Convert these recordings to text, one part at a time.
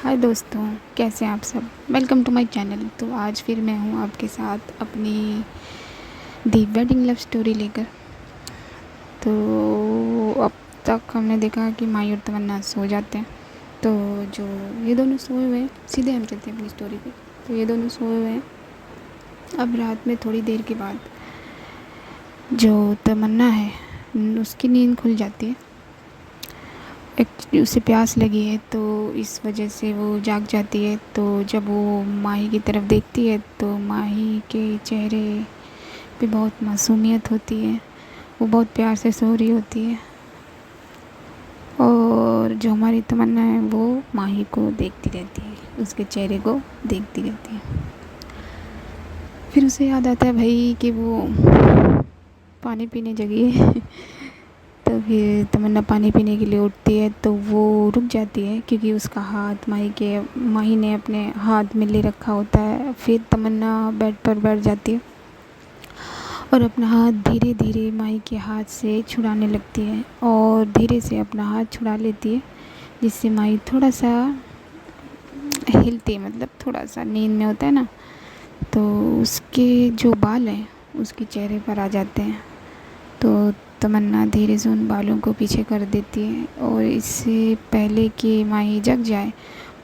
ہائے دوستوں، کیسے ہیں آپ سب؟ Welcome to my channel. تو آج پھر میں ہوں آپ کے ساتھ اپنی دی ویڈنگ لو اسٹوری لے کر۔ تو اب تک ہم نے دیکھا کہ مائی اور تمنا سو جاتے ہیں، تو جو یہ دونوں سوئے ہوئے ہیں، سیدھے ہم چلتے ہیں اپنی اسٹوری پہ۔ تو یہ دونوں سوئے ہوئے ہیں، اب رات میں تھوڑی دیر کے بعد جو تمنا ہے اس کی نیند کھل جاتی ہے۔ اسے پیاس لگی ہے تو اس وجہ سے وہ جاگ جاتی ہے۔ تو جب وہ ماہی کی طرف دیکھتی ہے تو ماہی کے چہرے پہ بہت معصومیت ہوتی ہے، وہ بہت پیار سے سو رہی ہوتی ہے، اور جو ہماری تمنا ہے وہ ماہی کو دیکھتی رہتی ہے، اس کے چہرے کو دیکھتی رہتی ہے۔ پھر اسے یاد آتا ہے بھائی کہ وہ پانی پینے جگی ہے۔ تو پھر تمنا پانی پینے کے لیے اٹھتی ہے تو وہ رک جاتی ہے، کیونکہ اس کا ہاتھ ماہی نے اپنے ہاتھ میں لے رکھا ہوتا ہے۔ پھر تمنا بیڈ پر بیٹھ جاتی ہے اور اپنا ہاتھ دھیرے دھیرے ماہی کے ہاتھ سے چھڑانے لگتی ہے، اور دھیرے سے اپنا ہاتھ چھڑا لیتی ہے، جس سے ماہی تھوڑا سا ہلتی ہے، مطلب تھوڑا سا نیند میں ہوتا ہے نا، تو اس کے جو بال ہیں اس کے چہرے پر آ جاتے ہیں۔ تو تمنا دھیرے سے ان بالوں کو پیچھے کر دیتی ہے، اور اس سے پہلے کہ ماہی جگ جائے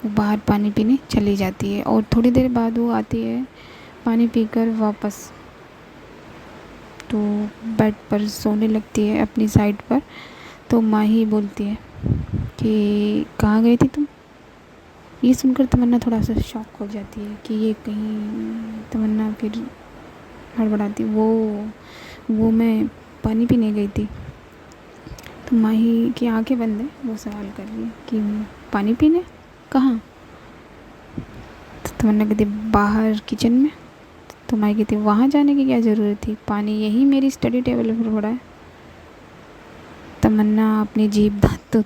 وہ باہر پانی پینے چلی جاتی ہے، اور تھوڑی دیر بعد وہ آتی ہے پانی پی کر واپس۔ تو بیڈ پر سونے لگتی ہے اپنی سائڈ پر۔ تو ماہی بولتی ہے کہ کہاں گئی تھی تم؟ یہ سن کر تمنا تھوڑا سا شاک ہو جاتی ہے کہ یہ کہیں تمنا پھر ہڑبڑاتی، وہ میں پانی پینے گئی تھی۔ تو ماہی کی آنکھیں بند ہیں، وہ سوال کر رہی ہے کہ پانی پینے کہاں؟ تو تمنا کہتی باہر کچن میں۔ تو ماہی کہتی وہاں جانے کی کیا ضرورت تھی، پانی یہی میری اسٹڈی ٹیبل پر پڑا ہے۔ تمنا اپنی جیبھ دانتوں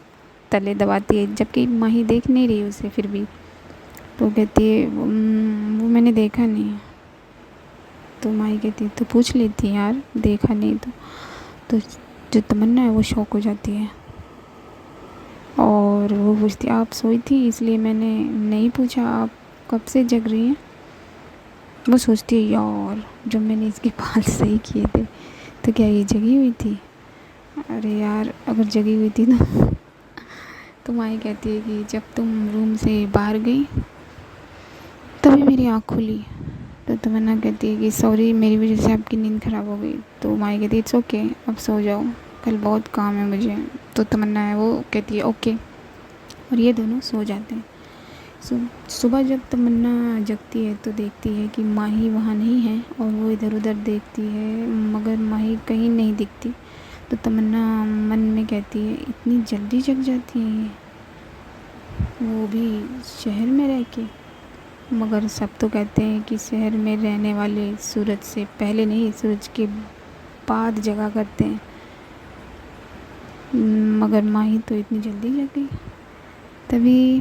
تلے دباتی ہے، جبکہ ماہی دیکھ نہیں رہی اسے پھر بھی۔ تو کہتی ہے وہ میں نے دیکھا نہیں۔ تو ماہی کہتی تو پوچھ لیتی یار، دیکھا نہیں تو جو تمنا ہے وہ شوک ہو جاتی ہے، اور وہ پوچھتی آپ سوئی تھی اس لیے میں نے نہیں پوچھا، آپ کب سے جگ رہی ہیں؟ وہ سوچتی ہے یار جب میں نے اس کے بال صحیح کیے تھے تو کیا یہ جگی ہوئی تھی؟ ارے یار اگر جگی ہوئی تھی تو ماہی کہتی ہے کہ جب تم روم سے باہر گئی تبھی میری آنکھ کھلی۔ تو تمنا کہتی ہے کہ سوری میری وجہ سے آپ کی نیند خراب ہو گئی۔ تو ماہی کہتی ہے اٹس اوکے، اب سو جاؤ، کل بہت کام ہے مجھے۔ تو تمنا ہے وہ کہتی ہے اوکے، اور یہ دونوں سو جاتے ہیں۔ صبح جب تمنا جگتی ہے تو دیکھتی ہے کہ ماہی وہاں نہیں ہے، اور وہ ادھر ادھر دیکھتی ہے مگر ماہی کہیں نہیں دکھتی۔ تو تمنا من میں کہتی ہے اتنی جلدی جگ جاتی ہے وہ بھی شہر میں رہ کے، مگر سب تو کہتے ہیں کہ شہر میں رہنے والے سورج سے پہلے نہیں سورج کے بعد جگا کرتے ہیں، مگر ماہی تو اتنی جلدی جگ گئی۔ تبھی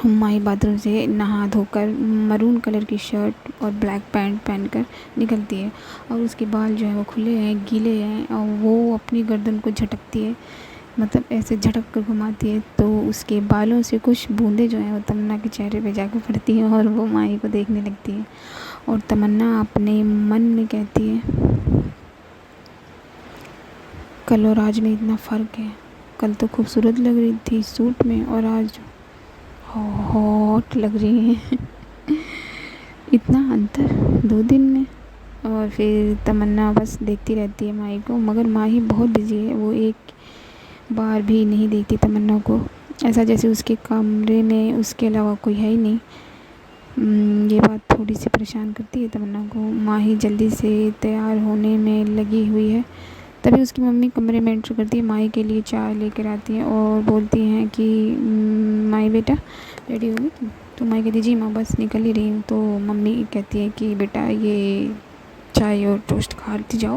ماہی باتھ روم سے نہا دھو کر مرون کلر کی شرٹ اور بلیک پینٹ پہن کر نکلتی ہے، اور اس کے بال جو ہیں وہ کھلے ہیں، گیلے ہیں، اور وہ اپنی گردن کو جھٹکتی ہے، مطلب ایسے جھٹک کر گھماتی ہے، تو اس کے بالوں سے کچھ بوندیں جو ہیں وہ تمنا کے چہرے پہ جا کے پڑتی ہیں، اور وہ ماہی کو دیکھنے لگتی ہے، اور تمنا اپنے من میں کہتی ہے کل اور آج میں اتنا فرق ہے، کل تو خوبصورت لگ رہی تھی سوٹ میں، اور آج ہاٹ لگ رہی ہیں۔ اتنا انتر 2 دن میں۔ اور پھر تمنا بس دیکھتی رہتی ہے ماہی کو، مگر ماہی بہت بزی ہے، وہ ایک بار بھی نہیں دیکھتی تمنا کو، ایسا جیسے اس کے کمرے میں اس کے علاوہ کوئی ہے ہی نہیں۔ یہ بات تھوڑی سی پریشان کرتی ہے تمنا کو۔ ماہی جلدی سے تیار ہونے میں لگی ہوئی ہے، تبھی اس کی ممی کمرے میں انٹر کرتی ہے، ماہی کے لیے چائے لے کر آتی ہیں اور بولتی ہیں کہ ماہی بیٹا ریڈی ہوگی تم؟ تو ماہی کہتی جی ماں بس نکل ہی رہی ہوں۔ تو ممی کہتی ہے کہ بیٹا یہ چائے اور ٹوسٹ کھاتی جاؤ،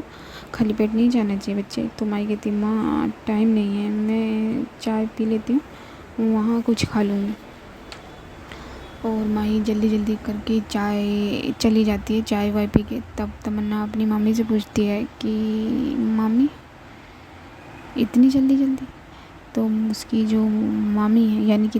خالی پیٹ نہیں جانا چاہیے بچے۔ تو ماہی کہتی ماں ٹائم نہیں ہے، میں چائے پی لیتی ہوں، وہاں کچھ کھا لوں گی۔ اور ماہی جلدی جلدی کر کے چائے چلی جاتی ہے، چائے وائے پی کے۔ تب تمنا اپنی مامی سے پوچھتی ہے کہ مامی اتنی جلدی جلدی؟ تو اس کی جو مامی ہے یعنی کہ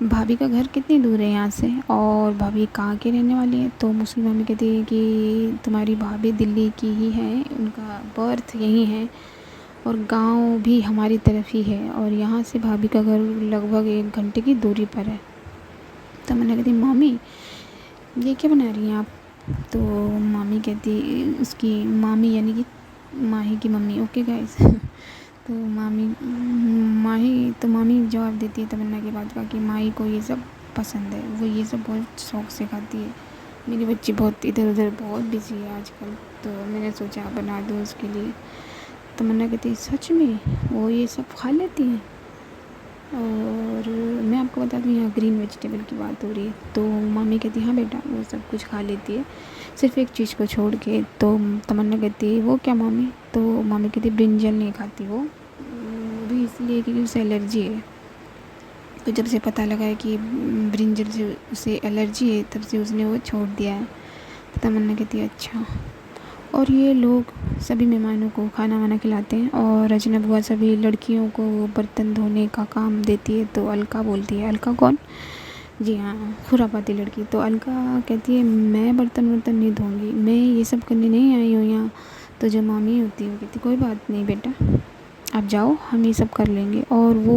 بھابھی کا گھر کتنی دور ہے یہاں سے اور بھابھی کہاں کی رہنے والی ہے؟ تو مسلم مامی کہتی ہے کہ تمہاری بھابھی دلی کی ہی ہے، ان کا برتھ یہیں ہے اور گاؤں بھی ہماری طرف ہی ہے اور یہاں سے بھابھی کا گھر لگ بھگ 1 گھنٹے کی دوری پر ہے۔ تو میں نے کہتی مامی یہ کیا بنا رہی ہیں آپ؟ تو مامی کہتی، اس کی مامی یعنی کہ ماہی کی ممی، اوکے گائز تو مامی جواب دیتی ہے تمنا کی بات کا کہ ماہی کو یہ سب پسند ہے، وہ یہ سب بہت شوق سے کھاتی ہے۔ میری بچی بہت ادھر ادھر بہت بزی ہے آج کل، تو میں نے سوچا بنا دوں اس کے لیے۔ تمنا کہتی سچ میں وہ یہ سب کھا لیتی ہیں؟ اور میں آپ کو بتا دوں یہاں گرین ویجیٹیبل کی بات ہو رہی ہے، تو مامی کہتی ہاں بیٹا وہ سب کچھ کھا لیتی ہے صرف ایک چیز کو چھوڑ کے۔ تو تمنا کہتی وہ کیا مامی؟ تو مامی کہتی برنجل نہیں کھاتی وہ بھی اس لیے کیونکہ اسے الرجی ہے۔ تو جب سے پتہ لگا ہے کہ برنجل سے اسے الرجی ہے تب سے اس نے وہ چھوڑ دیا ہے۔ تو تمنا کہتی ہے اچھا۔ اور یہ لوگ سبھی مہمانوں کو کھانا وانا کھلاتے ہیں اور رچنا بوا سبھی لڑکیوں کو برتن دھونے کا کام دیتی ہے۔ تو الکا بولتی ہے، الکا کون؟ جی ہاں خرافاتی لڑکی۔ تو الکا کہتی ہے میں برتن نہیں دھوں گی، میں یہ سب کرنے نہیں آئی ہوں یہاں۔ تو جو مامی ہوتی ہے وہ کہتی کوئی بات نہیں بیٹا آپ جاؤ ہم یہ سب کر لیں گے، اور وہ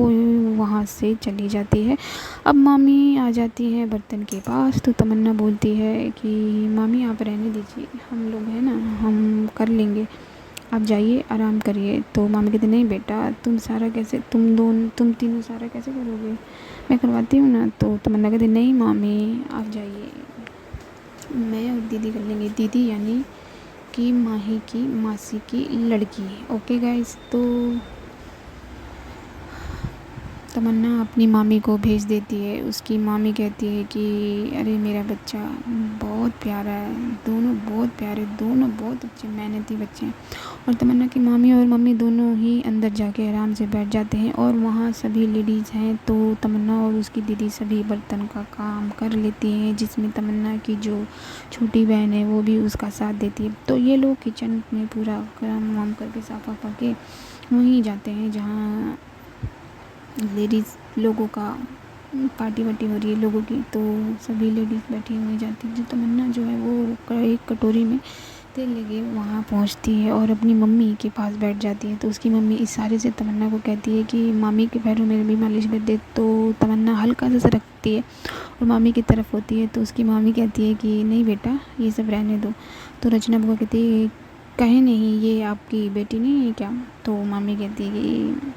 وہاں سے چلی جاتی ہے۔ اب مامی آ جاتی ہے برتن کے پاس، تو تمنا بولتی ہے کہ مامی آپ رہنے دیجیے، ہم لوگ ہیں نا ہم کر لیں گے، آپ جائیے آرام کریے۔ تو مامی کہتے نہیں بیٹا تم تینوں سارا کیسے کرو گے، میں کرواتی ہوں نا۔ تو تمنا کہتی نہیں مامی آپ جائیے، میں اور دیدی کر لیں گے۔ دیدی یعنی کہ ماہی کی ماسی کی لڑکی، اوکے گائز۔ تو تمنا اپنی مامی کو بھیج دیتی ہے۔ اس کی مامی کہتی ہے کہ ارے میرا بچہ بہت پیارا ہے، دونوں بہت پیارے، دونوں بہت اچھے محنتی بچے ہیں۔ اور تمنا کی مامی اور ممی دونوں ہی اندر جا کے آرام سے بیٹھ جاتے ہیں اور وہاں سبھی لیڈیز ہیں، تو تمنا اور اس کی دیدی سبھی برتن کا کام کر لیتی ہیں، جس میں تمنا کی جو چھوٹی بہن ہے وہ بھی اس کا ساتھ دیتی ہے۔ تو یہ لوگ کچن میں پورا کام وام کر کے صافہ کر کے وہیں جاتے ہیں جہاں لیڈیز لوگوں کا پارٹی واٹی ہو رہی ہے لوگوں کی۔ تو سبھی لیڈیز بیٹھی ہوئی جاتی ہیں، جو تمنا جو ہے وہ ایک کٹوری میں تیل لگے وہاں پہنچتی ہے اور اپنی ممی کے پاس بیٹھ جاتی ہے۔ تو اس کی ممی اشارے سے تمنا کو کہتی ہے کہ مامی کے پیروں میں بھی مالش کر دے۔ تو تمنا ہلکا سا سرکتی ہے اور مامی کی طرف ہوتی ہے، تو اس کی مامی کہتی ہے کہ نہیں بیٹا یہ سب رہنے دو۔ تو رچنا بوا کہتی ہے کہیں نہیں یہ آپ کی بیٹی نہیں ہے کیا؟ تو مامی کہتی ہے کہ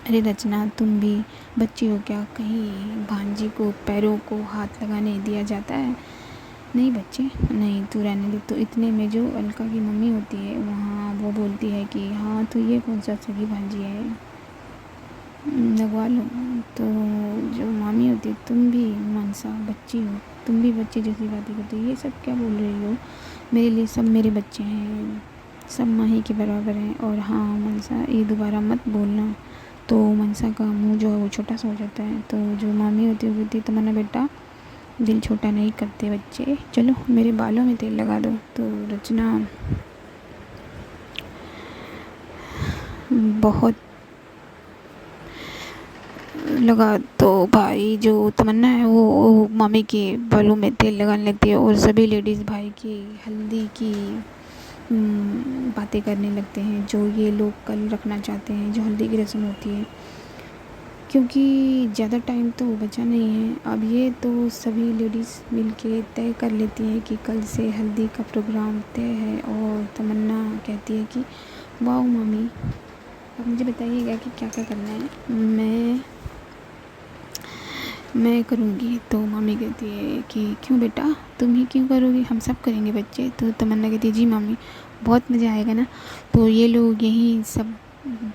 ارے رچنا تم بھی بچی ہو کیا، کہیں بھانجی کو پیروں کو ہاتھ لگانے دیا جاتا ہے؟ نہیں بچے نہیں تو رہنے دے۔ تو اتنے میں جو الکا کی ممی ہوتی ہے وہاں وہ بولتی ہے کہ ہاں تو یہ کون سا سگی بھانجی ہے لگوا لو۔ تو جو مامی ہوتی ہے تم بھی منسا بچی ہو، تم بھی بچے جیسی باتیں کرتی ہو، یہ سب کیا بول رہی ہو، میرے لیے سب میرے بچے ہیں، سب ماہی کے برابر ہیں، اور ہاں منسا یہ دوبارہ مت بولنا۔ تو منسا کا منہ جو ہے وہ چھوٹا سا ہو جاتا ہے۔ تو جو مامی ہوتی ہے وہ کہتی ہے تمنا بیٹا دل چھوٹا نہیں کرتے بچے، چلو میرے بالوں میں تیل لگا دو۔ تو رچنا بہت لگا تو بھائی جو تمنا ہے وہ مامی کے بالوں میں تیل لگانے لگتی ہے اور سبھی لیڈیز بھائی کی ہلدی کی باتیں کرنے لگتے ہیں، جو یہ لوگ کل رکھنا چاہتے ہیں، جو ہلدی کی رسم ہوتی ہے، کیونکہ زیادہ ٹائم تو بچا نہیں ہے۔ اب یہ تو سبھی لیڈیز مل کے طے کر لیتی ہیں کہ کل سے ہلدی کا پروگرام طے ہے، اور تمنا کہتی ہے کہ واؤ مامی اب مجھے بتائیے گا کہ کیا کیا کرنا ہے، میں کروں گی۔ تو مامی کہتی ہے کہ کیوں بیٹا تم ہی کیوں کرو گی، ہم سب کریں گے بچے۔ تو تمنا کہتی ہے جی مامی بہت مزہ آئے گا نا۔ تو یہ لوگ یہیں سب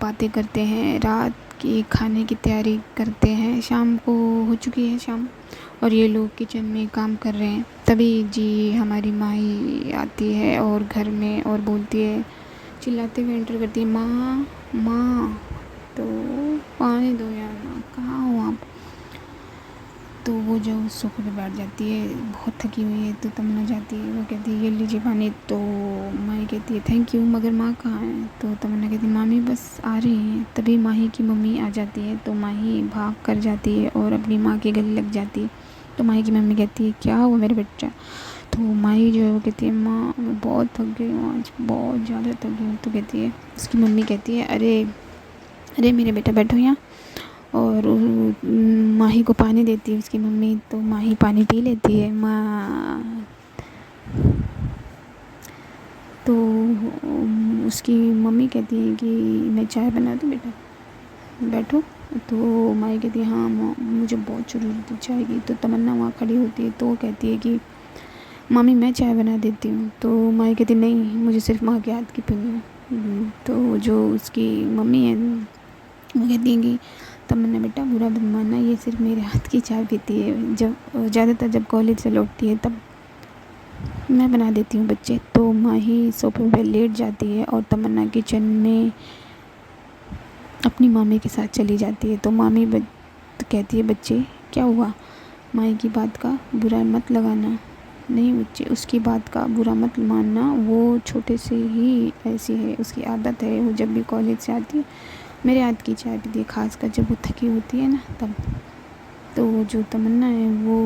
باتیں کرتے ہیں، رات کے کھانے کی تیاری کرتے ہیں، شام کو ہو چکی ہے شام اور یہ لوگ کچن میں کام کر رہے ہیں۔ تبھی جی ہماری ماہی آتی ہے اور گھر میں اور بولتی ہے چلاتے ہوئے انٹر کرتی ہے ماں ماں۔ تو پانی دو یار ماں کہاں ہو آپ؟ تو وہ جو صوفے پہ بیٹھ جاتی ہے، بہت تھکی ہوئی ہے، تو تمنا جاتی ہے، وہ کہتی ہے یہ لیجیے پانی، تو ماہی کہتی ہے تھینک یو، مگر ماں کہاں ہے؟ تو تمنا کہتی ہے مامی بس آ رہی ہیں۔ تبھی ماہی کی ممی آ جاتی ہے، تو ماہی بھاگ کر جاتی ہے اور اپنی ماں کے گلے لگ جاتی ہے۔ تو ماہی کی ممی کہتی ہے کیا ہوا میرے بچہ؟ تو ماہی جو ہے وہ کہتی ہے ماں میں بہت تھک گئی ہوں، آج بہت زیادہ تھک گئی ہوں۔ تو کہتی ہے، اس کی ممی کہتی ہے ارے میرے بیٹا بیٹھو یہاں، اور ماہی کو پانی دیتی ہے اس کی ممی، تو ماہی پانی پی لیتی ہے۔ تو اس کی ممی کہتی ہے کہ میں چائے بنا دوں بیٹا، بیٹھو۔ تو ماہی کہتی ہے ہاں ماں مجھے بہت ضرورت ہے چائے کی۔ تو تمنا وہاں کھڑی ہوتی ہے، تو وہ کہتی ہے کہ مامی میں چائے بنا دیتی ہوں۔ تو ماہی کہتی نہیں، مجھے صرف ماں کے ہاتھ کی پینی ہے۔ تو جو اس کی ممی ہے وہ کہتی ہیں کہ تمنا بیٹا برا مت ماننا، یہ صرف میرے ہاتھ کی چائے پیتی ہے، جب زیادہ تر جب کالج سے لوٹتی ہے تب میں بنا دیتی ہوں بچے۔ تو ماہی صوفے پہ لیٹ جاتی ہے اور تمنا کچن میں اپنی مامی کے ساتھ چلی جاتی ہے۔ تو مامی کہتی ہے بچے کیا ہوا؟ ماہی کی بات کا برا مت لگانا، نہیں بچے اس کی بات کا برا مت ماننا، وہ چھوٹے سے ہی ایسی ہے، اس کی عادت ہے، وہ جب بھی کالج سے آتی ہے میرے ہاتھ کی چائے پیتی ہے، خاص کر جب وہ تھکی ہوتی ہے نا تب۔ تو جو تمنا ہے وہ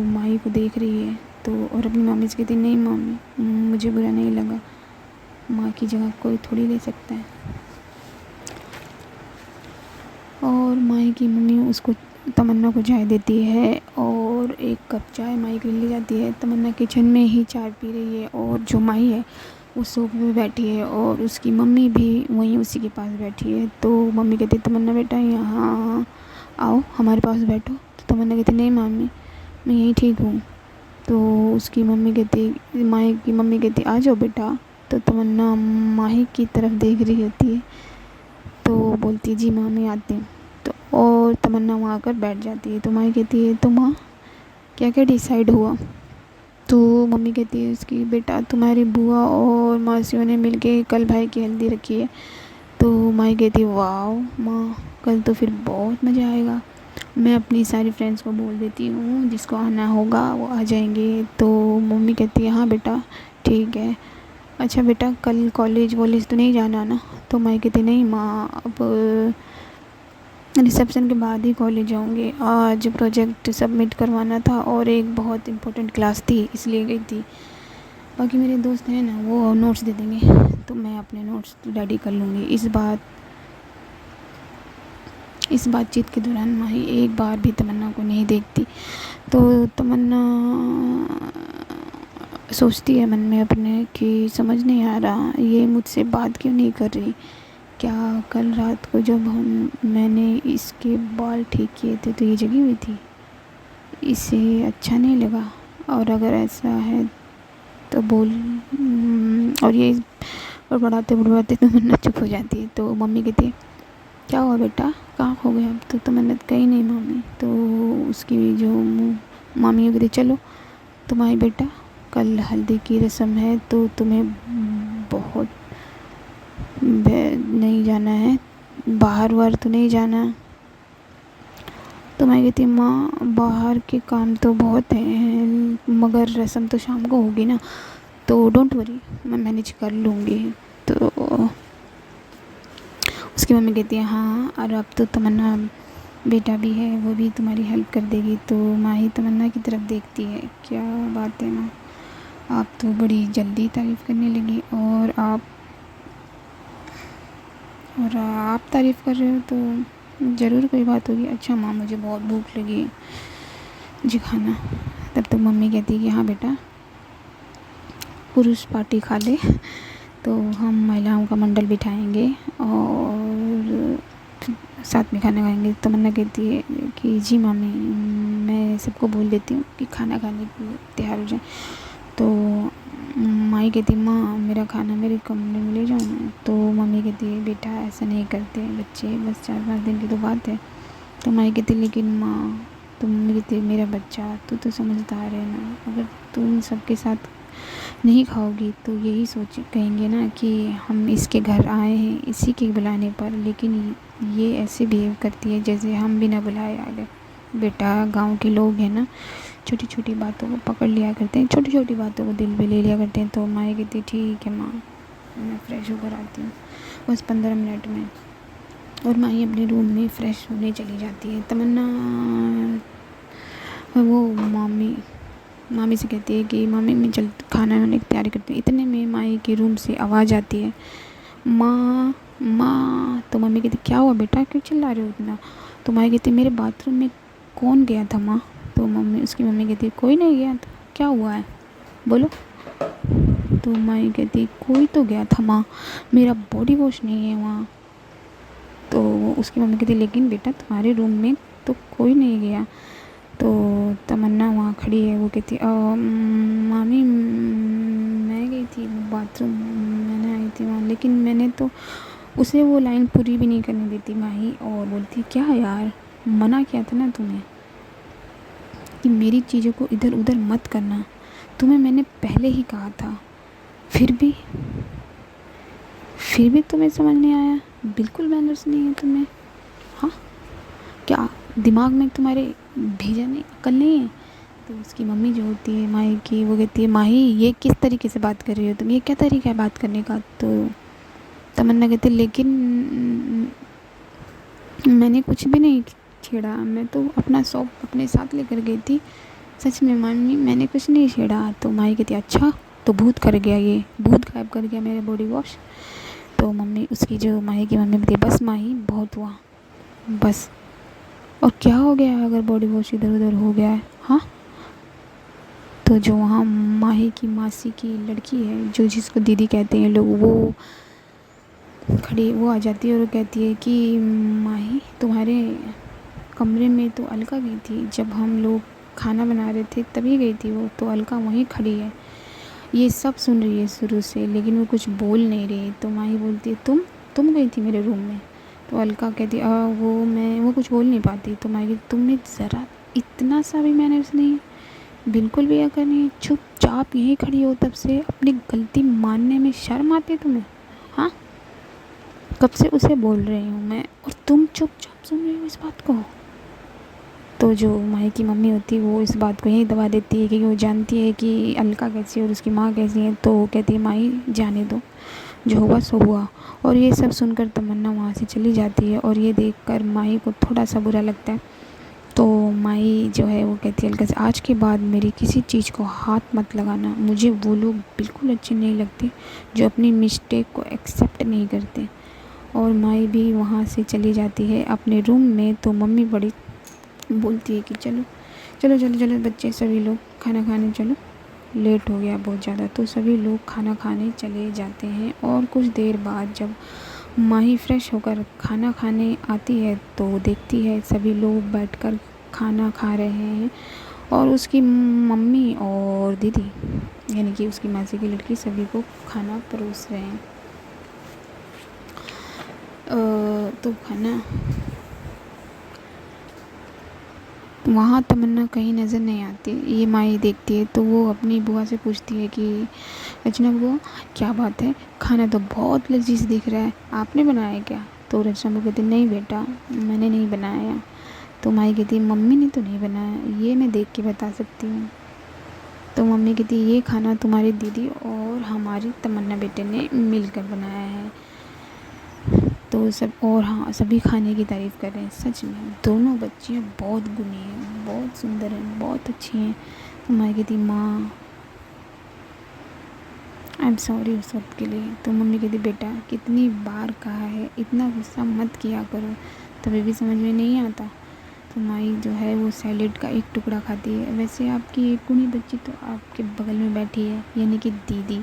ماہی کو دیکھ رہی ہے، تو اور اپنی مامی سے کہتی ہے نہیں مامی مجھے برا نہیں لگا، ماں کی جگہ کوئی تھوڑی لے سکتا ہے۔ اور ماہی کی ممی اس کو تمنا کو چائے دیتی ہے، اور ایک کپ چائے ماہی کے لیے لے جاتی ہے۔ تمنا کچن میں ہی چائے پی رہی ہے، اور جو ماہی ہے وہ صوفے پہ بیٹھی ہے، اور اس کی ممی بھی وہیں اسی کے پاس بیٹھی ہے۔ تو ممی کہتی ہے تمنا بیٹا یہاں آؤ ہمارے پاس بیٹھو۔ تو تمنا کہتی نہیں مامی میں یہیں ٹھیک ہوں۔ تو اس کی ممی کہتی، ماہی کی ممی کہتی آ جاؤ بیٹا۔ تو تمنا ماہی کی طرف دیکھ رہی ہوتی ہے، تو بولتی جی مامی آتی ہوں۔ تو اور تمنا وہاں آ کر بیٹھ جاتی ہے۔ تو ماہی کہتی ہے تو ماں کیا کیا ڈیسائیڈ ہوا؟ تو ممی کہتی ہے اس کی بیٹا تمہاری بوا اور ماسیوں نے مل کے کل بھائی کی ہلدی رکھی ہے۔ تو ماہی کہتی ہے واو ماں کل تو پھر بہت مزہ آئے گا، میں اپنی ساری فرینڈس کو بول دیتی ہوں، جس کو آنا ہوگا وہ آ جائیں گے۔ تو ممی کہتی ہے ہاں بیٹا ٹھیک ہے، اچھا بیٹا کل کالج والج تو نہیں جانا نا؟ تو ماہی کہتی نہیں ماں اب ریسیپشن کے بعد ہی کالج جاؤں گی، آج پروجیکٹ سبمٹ کروانا تھا اور ایک بہت امپورٹنٹ کلاس تھی اس لیے گئی تھی، باقی میرے دوست ہیں نا وہ نوٹس دے دیں گے تو میں اپنے نوٹس ریڈی کر لوں گی۔ اس بات چیت کے دوران ماہی ایک بار بھی تمنا کو نہیں دیکھتی۔ تو تمنا سوچتی ہے من میں اپنے کہ سمجھ نہیں آ رہا یہ مجھ سے بات کیوں نہیں کر رہی، کیا کل رات کو جب میں نے اس کے بال ٹھیک کیے تھے تو یہ جگی ہوئی تھی، اسے اچھا نہیں لگا؟ اور اگر ایسا ہے تو بول اور بڑھاتے تمنا چپ ہو جاتی ہے۔ تو ممی کہتی ہے کیا ہوا بیٹا کہاں کھو گیا؟ تو تمنا کہیں نہیں مامی۔ تو اس کی جو مامی کہتی چلو تمہاری بیٹا کل ہلدی کی رسم ہے تو تمہیں بہت نہیں جانا ہے، باہر وار تو نہیں جانا۔ تو میں کہتی ماں باہر کے کام تو بہت ہیں مگر رسم تو شام کو ہوگی نا، تو ڈونٹ وری میں مینیج کر لوں گی۔ تو اس کی ممی کہتی ہے ہاں اور اب تو تمنا بیٹا بھی ہے وہ بھی تمہاری ہیلپ کر دے گی۔ تو ماہی تمنا کی طرف دیکھتی ہے کیا بات ہے ماں آپ تو بڑی جلدی تعریف کرنے لگی، اور آپ تعریف کر رہے ہو تو ضرور کوئی بات ہوگی، اچھا ماں مجھے بہت بھوک لگی مجھے کھانا۔ تب تک ممی کہتی ہے کہ ہاں بیٹا پروش پارٹی کھا لے، تو ہم مہیلاؤں کا منڈل بٹھائیں گے اور ساتھ میں کھانا کھائیں گے۔ تمنا کہتی ہے کہ جی مامی میں سب کو بول دیتی ہوں کہ کھانا کھانے کے لیے تیار ہو جائیں۔ تو مائی کہتی ماں میرا کھانا میرے کمرے میں لے جاؤں میں؟ تو ممی کہتی ہے بیٹا ایسا نہیں کرتے بچے، بس 4-5 دن کی تو بات ہے۔ تو مائی کہتی لیکن ماں تم کہتی میرا بچہ تو سمجھدار ہے نا، اگر تم سب کے ساتھ نہیں کھاؤ گی تو یہی کہیں گے نا کہ ہم اس کے گھر آئے ہیں اسی کے بلانے پر، لیکن یہ ایسے بیہیو کرتی ہے جیسے ہم بنا بلائے آ گئے۔ بیٹا گاؤں کے لوگ ہیں نا چھوٹی چھوٹی باتوں کو پکڑ لیا کرتے ہیں، چھوٹی چھوٹی باتوں کو دل پہ لے لیا کرتے ہیں. تو مائی کہتی ٹھیک ہے ماں، میں فریش ہو کر آتی ہوں بس 15 منٹ میں. اور مائی اپنے روم میں فریش ہونے چلی جاتی ہے. تمنا وہ مامی سے کہتی ہے کہ مامی میں کھانا بنانے کی تیاری کرتی ہوں. اتنے میں مائی کے روم سے آواز آتی ہے، ماں ماں. تو ممی کہتی کیا ہوا بیٹا، کیوں چلا رہے ہو اتنا؟ تو مائی کہتی میرے باتھ روم میں کون گیا تھا ماں؟ تو اس کی ممی کہتی کوئی نہیں گیا تھا. کیا ہوا ہے بولو؟ تو مائی کہتی کوئی تو گیا تھا ماں، میرا باڈی واش نہیں ہے وہاں. تو اس کی ممی کہتی لیکن بیٹا تمہارے روم میں تو کوئی نہیں گیا. تو تمنا وہاں کھڑی ہے، وہ کہتی مامی میں گئی تھی باتھ روم، میں نے آئی تھی وہاں، لیکن میں نے تو اسے وہ لائن پوری بھی نہیں کرنے دیتی ماہی، اور بولتی کیا یار منع کیا تھا نا تمہیں کہ میری چیزوں کو ادھر ادھر مت کرنا، تمہیں میں نے پہلے ہی کہا تھا، پھر بھی تمہیں سمجھ نہیں آیا. بالکل مینرس نہیں ہے تمہیں، ہاں کیا دماغ میں تمہارے بھیجا نہیں، عقل نہیں ہے؟ تو اس کی ممی جو ہوتی ہے ماہی کی، وہ کہتی ہے ماہی یہ کس طریقے سے بات کر رہی ہو تم، یہ کیا طریقہ ہے بات کرنے کا؟ تو تمنا کہتی لیکن میں نے کچھ بھی نہیں چھیڑا، میں تو اپنا سوپ اپنے ساتھ لے کر گئی تھی. سچ میں مامی میں نے کچھ نہیں چھیڑا. تو مائی کہتی اچھا تو بھوت کر گیا، یہ بھوت غائب کر گیا میرے باڈی واش. تو ممی اس کی جو ماہی کی ممی کہتی بس ماہی بہت ہوا بس. اور کیا ہو گیا اگر باڈی واش ادھر ادھر ہو گیا ہے ہاں؟ تو جو وہاں ماہی کی ماسی کی لڑکی ہے، جو جس کو دیدی کہتے ہیں لوگ، وہ کھڑی وہ آ جاتی ہے اور وہ کہتی ہے کہ ماہی تمہارے کمرے میں تو الکا گئی تھی، جب ہم لوگ کھانا بنا رہے تھے تبھی گئی تھی وہ، تو الکا وہیں کھڑی ہے. یہ سب سن رہی ہے شروع سے لیکن وہ کچھ بول نہیں رہی. تو ماہی بولتی ہے تم گئی تھی میرے روم میں؟ تو الکا کہتی وہ کچھ بول نہیں پاتی. تو ماہی کہتی تم نے ذرا اتنا سا بھی مینرس نہیں ہے، بالکل بھی عقل نہیں ہے، چپ چاپ یہیں کھڑی ہو تب سے، اپنی غلطی ماننے میں شرم آتی ہے تمہیں؟ ہاں کب سے اسے بول رہی ہوں میں اور تم چپ چاپ سن رہی ہو اس بات کو. تو جو ماہی کی ممی ہوتی ہے وہ اس بات کو یہیں دبا دیتی ہے کیونکہ وہ جانتی ہے کہ الکا کیسی ہے اور اس کی ماں کیسی ہے. تو وہ کہتی ہے ماہی جانے دو، جو ہوا سو ہوا. اور یہ سب سن کر تمنا وہاں سے چلی جاتی ہے، اور یہ دیکھ کر ماہی کو تھوڑا سا برا لگتا ہے. تو ماہی جو ہے وہ کہتی ہے الکا سے آج کے بعد میری کسی چیز کو ہاتھ مت لگانا، مجھے وہ لوگ بالکل اچھے نہیں لگتے جو اپنی مسٹیک کو ایکسیپٹ نہیں کرتے. اور مائی بھی وہاں سے چلی جاتی ہے اپنے روم میں. تو ممی بڑی بولتی ہے کہ چلو چلو چلو چلو بچے سبھی لوگ کھانا کھانے چلو، لیٹ ہو گیا بہت زیادہ. تو سبھی لوگ کھانا کھانے چلے جاتے ہیں. اور کچھ دیر بعد جب ماہی فریش ہو کر کھانا کھانے آتی ہے تو دیکھتی ہے سبھی لوگ بیٹھ کر کھانا کھا رہے ہیں، اور اس کی ممی اور دیدی یعنی کہ اس کی ماسی کی لڑکی سبھی کو کھانا پروس رہے ہیں. تو کھانا وہاں تمنا کہیں نظر نہیں آتی. یہ مائی دیکھتی ہے تو وہ اپنی بوا سے پوچھتی ہے کہ رچنا بوا کیا بات ہے، کھانا تو بہت لذیذ دکھ رہا ہے، آپ نے بنایا ہے کیا؟ تو رچنا بوا کہتی نہیں بیٹا میں نے نہیں بنایا. تو مائی کہتی ممی نے تو نہیں بنایا، یہ میں دیکھ کے بتا سکتی ہوں. تو ممی کہتی یہ کھانا تمہاری دیدی اور ہماری تمنا بیٹے نے مل کر بنایا ہے. تو سبھی کھانے کی تعریف کر رہے ہیں. سچ میں دونوں بچیاں بہت گنی ہیں، بہت سندر ہیں، بہت اچھی ہیں. تو مائی کہتی ماں آئی ایم سوری اس وقت کے لیے. تو ممی کہتی بیٹا کتنی بار کہا ہے اتنا غصہ مت کیا کرو، تبھی بھی سمجھ میں نہیں آتا. تو مائی جو ہے وہ سیلیڈ کا ایک ٹکڑا کھاتی ہے. ویسے آپ کی ایک گنی بچی تو آپ کے بغل میں بیٹھی ہے یعنی کہ دیدی،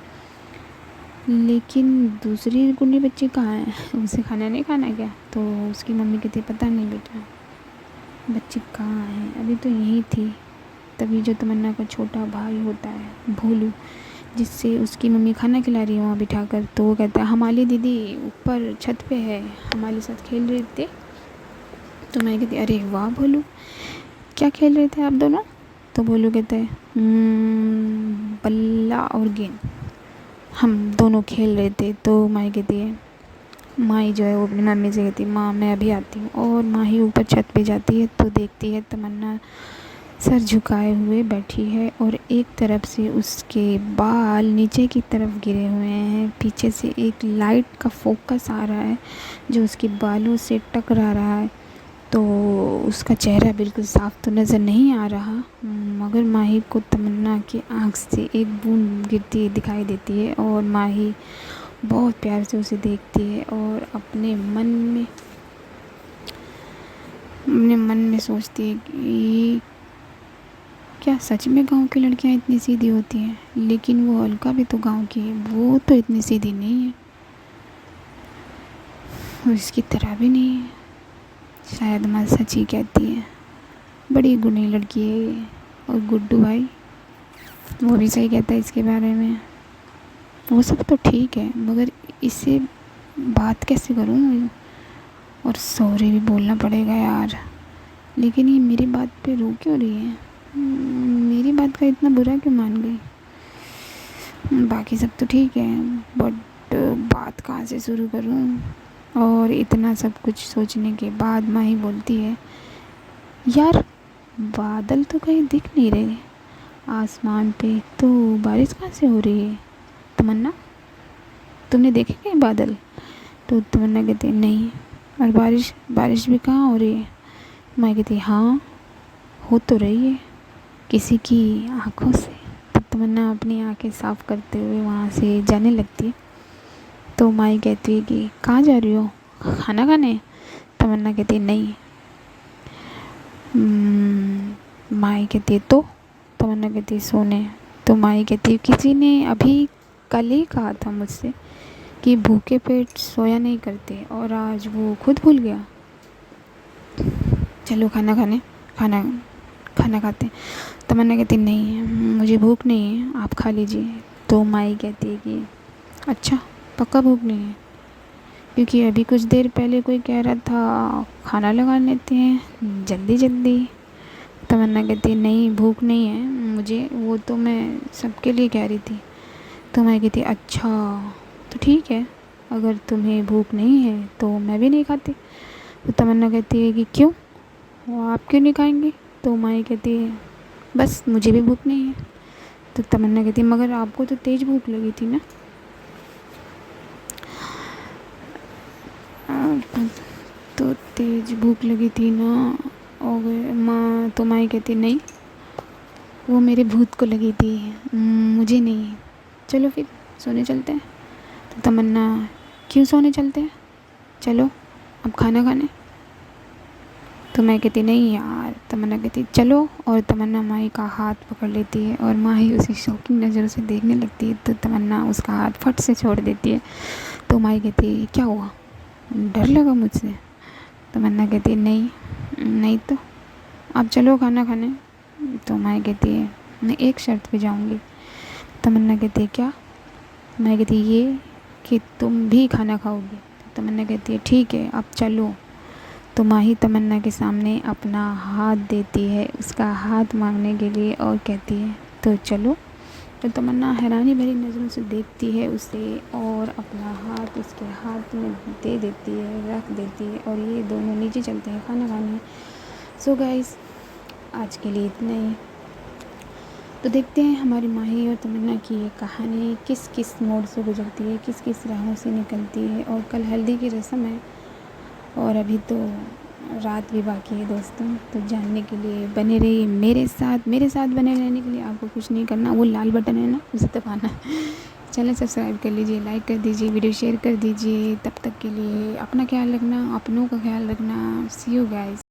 لیکن دوسری گنی بچی کہاں ہے، اسے کھانا نہیں کھانا کیا؟ تو اس کی ممی کہتی پتہ نہیں بیٹا بچی کہاں ہے، ابھی تو یہیں تھی. تبھی جو تمنا کا چھوٹا بھائی ہوتا ہے بھولو، جس سے اس کی ممی کھانا کھلا رہی ہے وہاں بٹھا کر، تو وہ کہتا ہے ہماری دیدی اوپر چھت پہ ہے ہمارے ساتھ کھیل رہے تھے. تو میں کہتی ارے واہ بھولو کیا کھیل رہے تھے آپ دونوں؟ تو بھولو کہتا ہے بلہ اور گیند ہم دونوں کھیل رہے تھے. تو مائی کہتی ہے ماہی جو ہے وہ اپنی ممی سے کہتی ہے ماں میں ابھی آتی ہوں، اور ماہی اوپر چھت پہ جاتی ہے تو دیکھتی ہے تمنا سر جھکائے ہوئے بیٹھی ہے اور ایک طرف سے اس کے بال نیچے کی طرف گرے ہوئے ہیں، پیچھے سے ایک لائٹ کا فوکس آ رہا ہے جو اس کے بالوں سے ٹکرا رہا ہے، تو اس کا چہرہ بالکل صاف تو نظر نہیں آ رہا، مگر ماہی کو تمنا کی آنکھ سے ایک بوند گرتی دکھائی دیتی ہے، اور ماہی بہت پیار سے اسے دیکھتی ہے اور اپنے من میں سوچتی ہے کہ کیا سچ میں گاؤں کی لڑکیاں اتنی سیدھی ہوتی ہیں؟ لیکن وہ الکا بھی تو گاؤں کی ہے، وہ تو اتنی سیدھی نہیں ہے اور اس کی طرح بھی نہیں ہے۔ شاید ماں سچ ہی کہتی ہے، بڑی گنی لڑکی ہے یہ۔ اور گڈو بھائی وہ بھی صحیح کہتا ہے اس کے بارے میں، وہ سب تو ٹھیک ہے مگر اس سے بات کیسے کروں، اور سوری بھی بولنا پڑے گا یار، لیکن یہ میری بات پہ رو کیوں رہی ہے، میری بات کا اتنا برا کیوں مان گئی؟ باقی سب تو ٹھیک ہے بٹ بات کہاں سے شروع کروں؟ اور اتنا سب کچھ سوچنے کے بعد ماہی بولتی ہے یار بادل تو کہیں دکھ نہیں رہے آسمان پہ، تو بارش کہاں سے ہو رہی ہے تمنا؟ تم نے دیکھے کہیں بادل؟ تو تمنا کہتی ہے نہیں، اور بارش بھی کہاں ہو رہی ہے؟ میں کہتی ہاں ہو تو رہی ہے کسی کی آنکھوں سے۔ تو تمنا اپنی آنکھیں صاف کرتے ہوئے وہاں سے جانے لگتی ہے، تو مائی کہتی ہے کہ کہاں جا رہی ہو، کھانا کھانے؟ تمنا کہتی ہے نہیں۔ مائی کہتی ہے تو؟ تمنا کہتی ہے سونے۔ تو مائی کہتی ہے کسی نے ابھی کل ہی کہا تھا مجھ سے کہ بھوکے پیٹ سویا نہیں کرتے، اور آج وہ خود بھول گیا۔ چلو کھانا کھاتے ہیں۔ تمنا کہتی نہیں مجھے بھوک نہیں ہے، آپ کھا لیجیے۔ تو مائی کہتی ہے کہ اچھا پکا بھوک نہیں ہے؟ کیونکہ ابھی کچھ دیر پہلے کوئی کہہ رہا تھا کھانا لگا لیتے ہیں جلدی جلدی۔ تمنا کہتی ہے نہیں بھوک نہیں ہے مجھے، وہ تو میں سب کے لیے کہہ رہی تھی۔ تو میں کہتی اچھا تو ٹھیک ہے، اگر تمہیں بھوک نہیں ہے تو میں بھی نہیں کھاتی۔ تو تمنا کہتی ہے کہ کیوں، وہ آپ کیوں نہیں کھائیں گی؟ تو مائی کہتی ہے بس مجھے بھی بھوک نہیں ہے۔ تو تمنا کہتی ہے مگر آپ کو تو تیز بھوک لگی تھی نا؟ تو تیز بھوک لگی تھی نا، اور ماں تو مائی کہتی نہیں وہ میرے بھوت کو لگی تھی، مجھے نہیں۔ چلو پھر سونے چلتے ہیں۔ تو تمنا کیوں سونے چلتے ہیں، چلو اب کھانا کھانے۔ تو میں کہتی نہیں یار، تمنا کہتی چلو، اور تمنا ماہی کا ہاتھ پکڑ لیتی ہے اور ماہی اسے شوقین نظروں سے دیکھنے لگتی ہے، تو تمنا اس کا ہاتھ پھٹ سے چھوڑ دیتی ہے۔ تو ماہی کہتی ہے کیا ہوا، ڈر لگا مجھ سے؟ تمنا کہتی ہے نہیں تو اب چلو کھانا کھانے۔ تو ماہی کہتی ہے میں ایک شرط پہ جاؤں گی۔ تمنا کہتی ہے کیا؟ میں کہتی یہ کہ تم بھی کھانا کھاؤ گی۔ تمنا کہتی ہے ٹھیک ہے اب چلو۔ تو ماہی تمنا کے سامنے اپنا ہاتھ دیتی ہے اس کا ہاتھ مانگنے کے لیے اور کہتی ہے تو چلو۔ تو تمنا حیرانی بھری نظروں سے دیکھتی ہے اسے اور اپنا ہاتھ اس کے ہاتھ میں دے دیتی ہے، رکھ دیتی ہے، اور یہ دونوں نیچے چلتے ہیں کھانا کھانے۔ سو گائز آج کے لیے اتنا ہی، تو دیکھتے ہیں ہماری ماہی اور تمنا کی یہ کہانی کس کس موڑ سے گزرتی ہے، کس کس راہوں سے نکلتی ہے، اور کل ہلدی کی رسم ہے اور ابھی تو رات بھی باقی ہے دوستوں، تو جاننے کے لیے بنے رہیے میرے ساتھ بنے رہنے کے لیے آپ کو کچھ نہیں کرنا، وہ لال بٹن ہے نا اسے دبانا ہے۔ چینل سبسکرائب کر لیجئے، لائک کر دیجئے، ویڈیو شیئر کر دیجئے۔ تب تک کے لیے اپنا خیال رکھنا، اپنوں کا خیال رکھنا۔ سی یو گائز۔